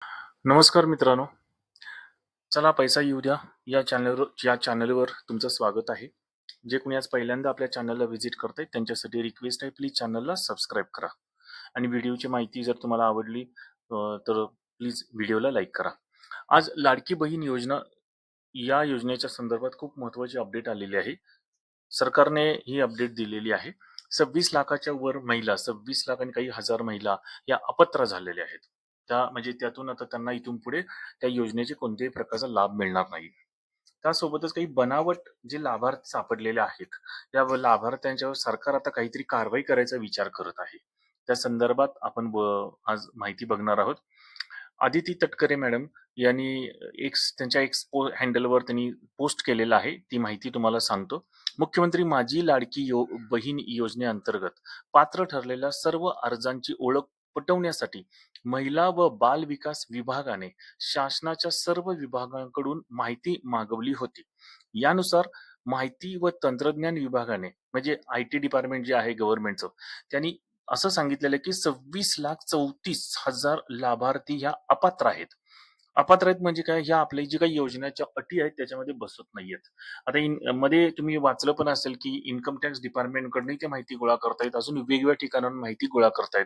नमस्कार मित्रांनो. चला पैसा येऊ द्या या चॅनलवर तुमचं स्वागत आहे. जे कोणी आज पहिल्यांदा आपल्या चॅनलला व्हिजिट करतायत त्यांच्यासाठी रिक्वेस्ट आहे, प्लीज चॅनलला सबस्क्राईब करा आणि व्हिडिओची माहिती जर तुम्हाला आवडली तर प्लीज व्हिडिओला लाईक करा. आज लाडकी बहीण योजना या योजनेच्या संदर्भात खूप महत्त्वाची अपडेट आलेली आहे. सरकारने ही अपडेट दिलेली आहे. 26 लाखाच्या वर महिला, 26 लाख आणि काही हजार महिला या अपात्र झालेल्या आहेत. म्हणजे त्यातून आता त्यांना इथून पुढे त्या योजनेचे कोणत्याही प्रकारचा लाभ मिळणार नाही. त्यासोबतच काही बनावट जे लाभार्थी सापडलेले आहेत, या लाभार्थ्यांच्यावर सरकार आता काहीतरी कारवाई करायचा विचार करत आहे. त्या संदर्भात आपण आज माहिती बघणार आहोत. आदिती तटकरे मॅडम यांनी त्यांच्या एक्स हँडलवर त्यांनी पोस्ट केलेलं आहे. ती माहिती तुम्हाला सांगतो. मुख्यमंत्री माझी लाडकी बहीण योजनेअंतर्गत पात्र ठरलेल्या सर्व अर्जांची ओळख पटवण्यासाठी महिला व बाल विकास विभागाने शासनाच्या सर्व विभागांकडून माहिती मागवली होती. यानुसार माहिती व तंत्रज्ञान विभागाने म्हणजे IT डिपार्टमेंट जे आहे गव्हर्नमेंटचं, त्यांनी असं सांगितलेलं की 26,34,000 लाभार्थी ह्या अपात्र आहेत. अपात्र आहेत म्हणजे काय? ह्या आपल्या जी काही योजनेच्या अटी आहेत त्याच्यामध्ये बसत नाहीयेत. आता मध्ये तुम्ही वाचलं पण असेल की इन्कम टॅक्स डिपार्टमेंटकडून ते माहिती गोळा करतायत. अजून वेगवेगळ्या ठिकाणाहून माहिती गोळा करतायत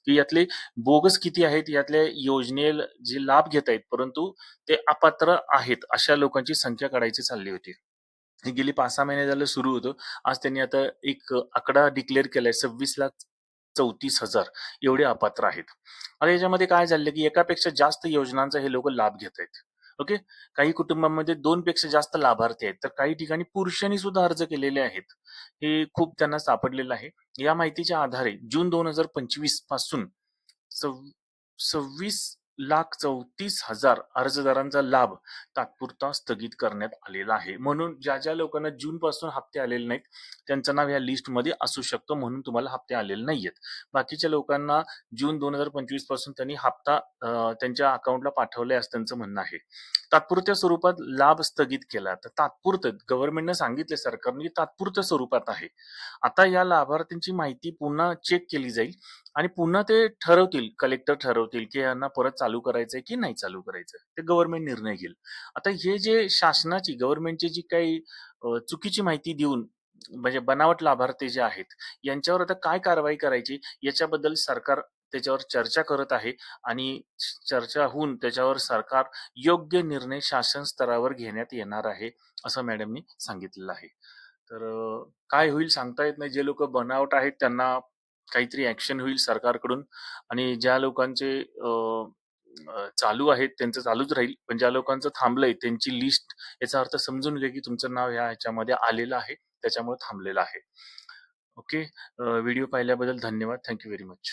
की यातले बोगस किती आहेत, यातल्या योजनेला जे लाभ घेत आहेत परंतु ते अपात्र आहेत अशा लोकांची संख्या काढायची चालली होती. हे गेली 5-6 महिने झालं सुरू होतं. आज त्यांनी आता एक आकडा डिक्लेअर केलाय, 26,34,000 एवढे अपात्र आहेत. आता याच्यामध्ये काय झालं की एकापेक्षा जास्त योजनांचा हे लोक लाभ घेत आहेत. ओके. काही कुटुंबांमध्ये 2 पेक्षा जास्त लाभार्थी आहेत, तर काही ठिकाणी पुरुषांनी सुद्धा अर्ज केलेले आहेत. हे खूप त्यांना सापडलेलं आहे. या माहितीच्या आधारे जून 2025 पासून 26,34,000 अर्जदारांचा लाभ तात्पुरता स्थगित करण्यात आलेला आहे. म्हणून ज्या लोकांना जून पासून हप्ते आलेले नाहीत त्यांचं नाव या लिस्टमध्ये असू शकतं, म्हणून तुम्हाला हप्ते आलेले नाहीयेत. बाकीच्या लोकांना जून 2025 पासून त्यांनी हप्ता त्यांच्या अकाउंटला पाठवलाय असं त्यांचं म्हणणं आहे. तात्पुरत्या स्वरूपात लाभ स्थगित केला. तर तात्पुरतं गव्हर्नमेंटने सांगितले, सरकारने, की तात्पुरत्या स्वरूपात आहे. आता या लाभार्थ्यांची माहिती पुन्हा चेक केली जाईल आणि पुन्हा ते ठरवतील, कलेक्टर ठरवतील की यांना परत चालू करायचंय की नाही चालू करायचं. ते गव्हर्नमेंट निर्णय घेईल. आता हे जे शासनाची गव्हर्नमेंटची जी काही चुकीची माहिती देऊन म्हणजे बनावट लाभार्थी जे आहेत यांच्यावर आता काय कारवाई करायची याच्याबद्दल सरकार त्याच्यावर चर्चा करत आहे आणि चर्चा होऊन त्याच्यावर सरकार योग्य निर्णय शासन स्तरावर घेण्यात येणार आहे असं मॅडमनी सांगितलेलं आहे. तर काय होईल सांगता येत नाही. जे लोक बनावट आहेत त्यांना काहीतरी ऍक्शन होईल सरकारकडून आणि ज्या लोकांचे चालू आहेत त्यांचं चालूच राहील, पण ज्या लोकांचं थांबलंय त्यांची लिस्ट, याचा अर्थ समजून घ्या की तुमचं नाव ह्याच्यामध्ये आलेलं आहे, त्याच्यामुळे थांबलेलं आहे. ओके. व्हिडिओ पाहिल्याबद्दल धन्यवाद. Thank you very much.